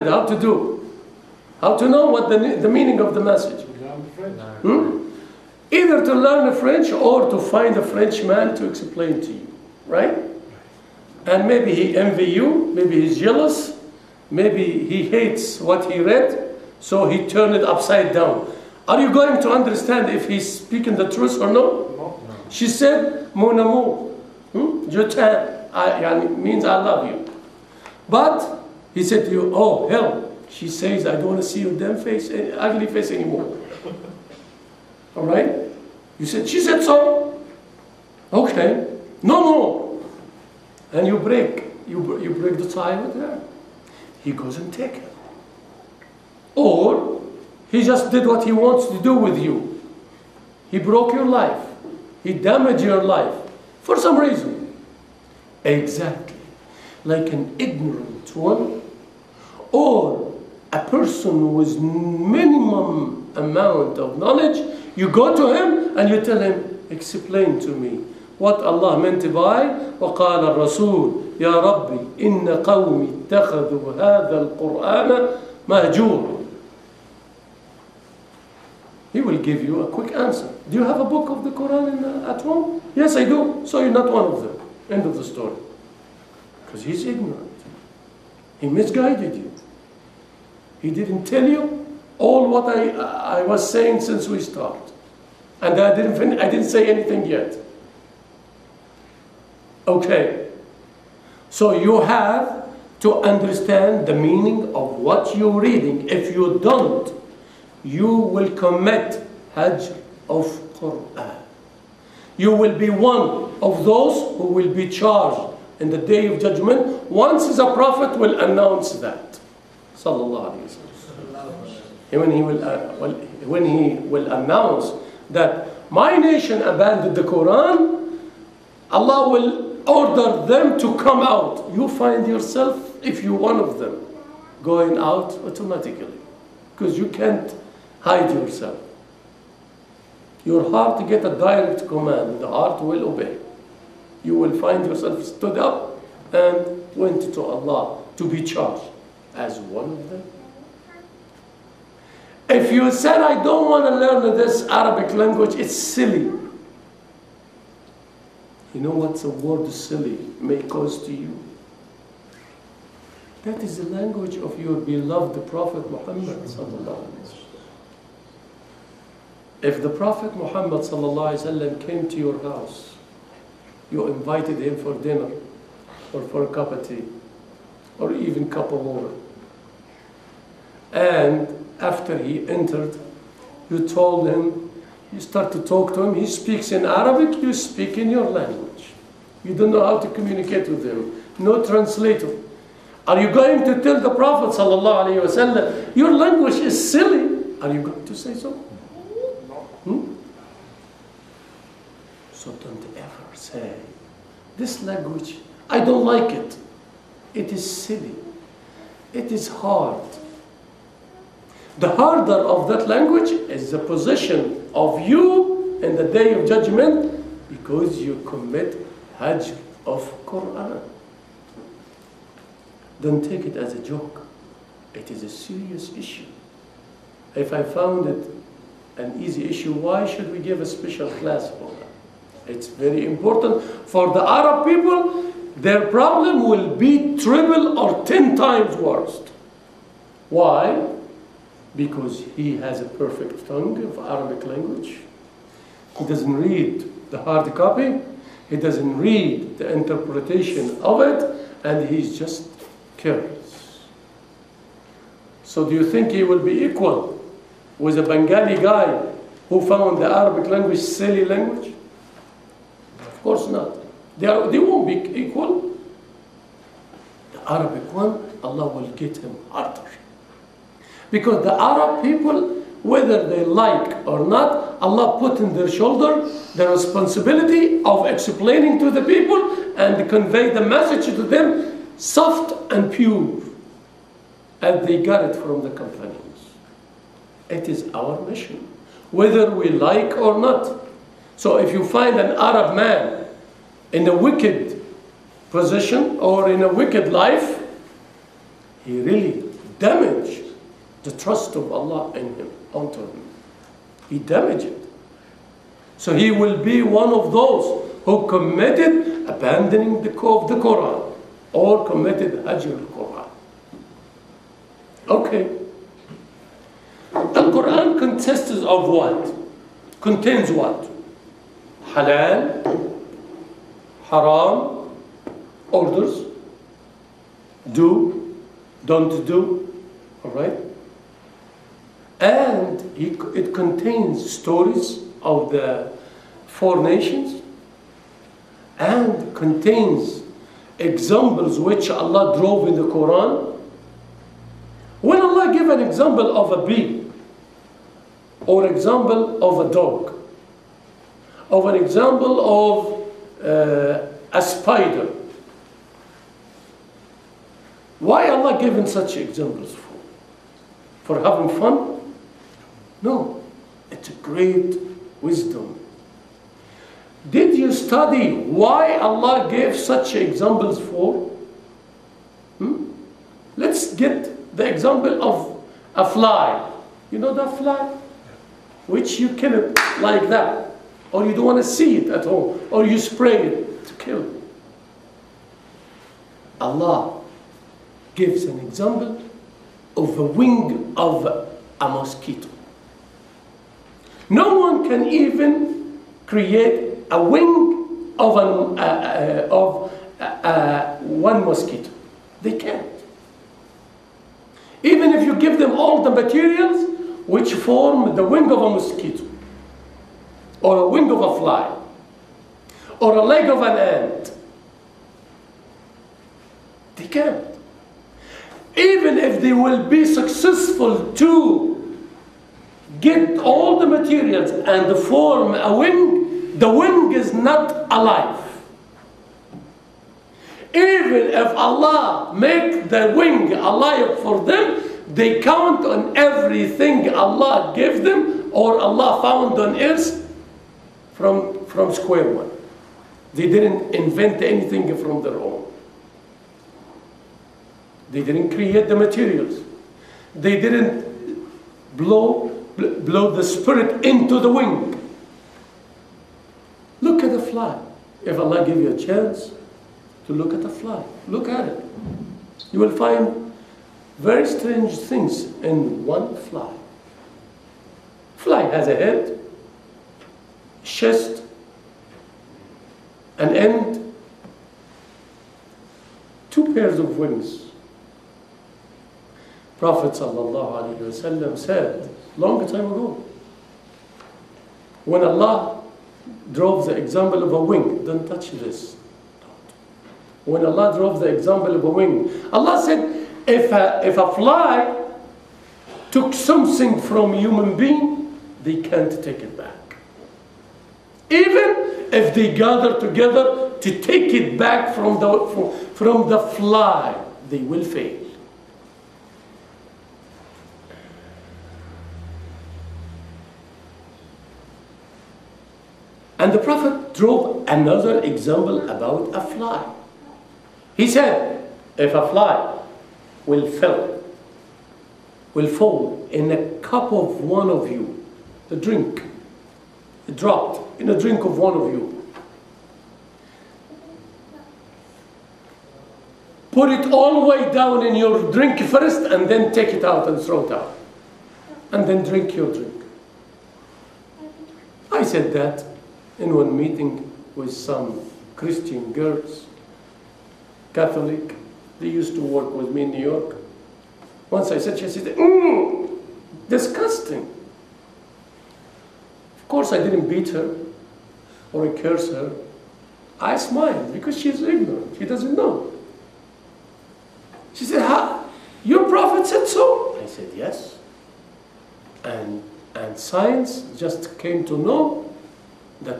how to do, how to know what the meaning of the message. Either to learn the French or to find a Frenchman to explain to you, right? And maybe he envy you, maybe he's jealous, maybe he hates what he read, so he turned it upside down. Are you going to understand if he's speaking the truth or no? No. She said, mon amour, je t'aime, means I love you. But he said to you, oh hell, she says, I don't want to see your damn face, ugly face anymore. All right? You said, she said so. Okay, no more. And you break the tie with her. He goes and take her. Or he just did what he wants to do with you. He broke your life. He damaged your life for some reason. Exactly. Like an ignorant one or a person with minimum amount of knowledge. You go to him and you tell him, explain to me what Allah meant by وَقَالَ الرَّسُولُ يَا رَبِّ إِنَّ قَوْمِ اتَّخَذُوا هَذَا الْقُرْآنَ مَهْجُورًا. He will give you a quick answer. Do you have a book of the Quran at home? Yes, I do. So you're not one of them. End of the story. Because he's ignorant. He misguided you. He didn't tell you all what I was saying since we started. And I didn't say anything yet. Okay. So you have to understand the meaning of what you're reading. If you don't, you will commit Hajj of Quran. You will be one of those who will be charged in the Day of Judgment once the Prophet will announce that. Sallallahu Alaihi Wasallam. When he will announce that my nation abandoned the Quran, Allah will order them to come out. You find yourself, if you're one of them, going out automatically. Because you can't hide yourself. Your heart get a direct command. The heart will obey. You will find yourself stood up and went to Allah to be charged as one of them. If you said, I don't want to learn this Arabic language, it's silly. You know what the word silly may cause to you? That is the language of your beloved Prophet Muhammad sallallahu alaihi wasallam. If the Prophet Muhammad sallallahu alaihi wasallam came to your house, you invited him for dinner, or for a cup of tea, or even cup of water, and after he entered, you told him, you start to talk to him, he speaks in Arabic, you speak in your language. You don't know how to communicate with him. No translator. Are you going to tell the Prophet sallallahu alaihi wasallam, your language is silly? Are you going to say so? No. So don't ever say, this language, I don't like it. It is silly. It is hard. The harder of that language is the position of you in the Day of Judgment because you commit Hajj of Quran. Don't take it as a joke. It is a serious issue. If I found it an easy issue, why should we give a special class for that? It's very important. For the Arab people, their problem will be triple or 10 times worse. Why? Because he has a perfect tongue of Arabic language. He doesn't read the hard copy. He doesn't read the interpretation of it. And he's just careless. So do you think he will be equal with a Bengali guy who found the Arabic language silly language? Of course not. They won't be equal. The Arabic one, Allah will get him harder. Because the Arab people, whether they like or not, Allah put in their shoulder the responsibility of explaining to the people and convey the message to them soft and pure. And they got it from the companions. It is our mission, whether we like or not. So if you find an Arab man in a wicked position or in a wicked life, he really damaged the trust of Allah in him, onto him. He damaged it. So he will be one of those who committed abandoning the Quran or committed Hajr al-Quran. Okay. The Quran consists of what? Contains what? Halal, haram, orders, do, don't do, all right? And it contains stories of the 4 nations and contains examples which Allah drove in the Quran. When Allah gave an example of a bee, or example of a dog, or an example of a spider, why Allah given such examples for? For having fun? No, it's a great wisdom. Did you study why Allah gave such examples for? Let's get the example of a fly. You know that fly? Which you kill it like that. Or you don't want to see it at home. Or you spray it to kill it. Allah gives an example of the wing of a mosquito. No one can even create a wing of one mosquito. They can't. Even if you give them all the materials which form the wing of a mosquito, or a wing of a fly, or a leg of an ant, they can't. Even if they will be successful to get all the materials and form a wing, the wing is not alive. Even if Allah make the wing alive for them, they count on everything Allah gave them or Allah found on earth from square one. They didn't invent anything from their own. They didn't create the materials. They didn't blow the spirit into the wing. Look at a fly. If Allah give you a chance to look at a fly, look at it. You will find very strange things in one fly. Fly has a head, chest, an end, 2 pairs of wings. Prophet ﷺ said, long time ago, when Allah drove the example of a wing, don't touch this. Don't. When Allah drove the example of a wing, Allah said, if a fly took something from a human being, they can't take it back. Even if they gather together to take it back from the fly, they will fail. And the Prophet drove another example about a fly. He said, if a fly will fall in a cup of one of you, the drink, it dropped in a drink of one of you, put it all the way down in your drink first and then take it out and throw it out. And then drink your drink. I said that in one meeting with some Christian girls, Catholic. They used to work with me in New York. Once I said, she said, disgusting. Of course I didn't beat her or curse her. I smiled because she's ignorant. She doesn't know. She said, your prophet said so? I said, yes. And science just came to know that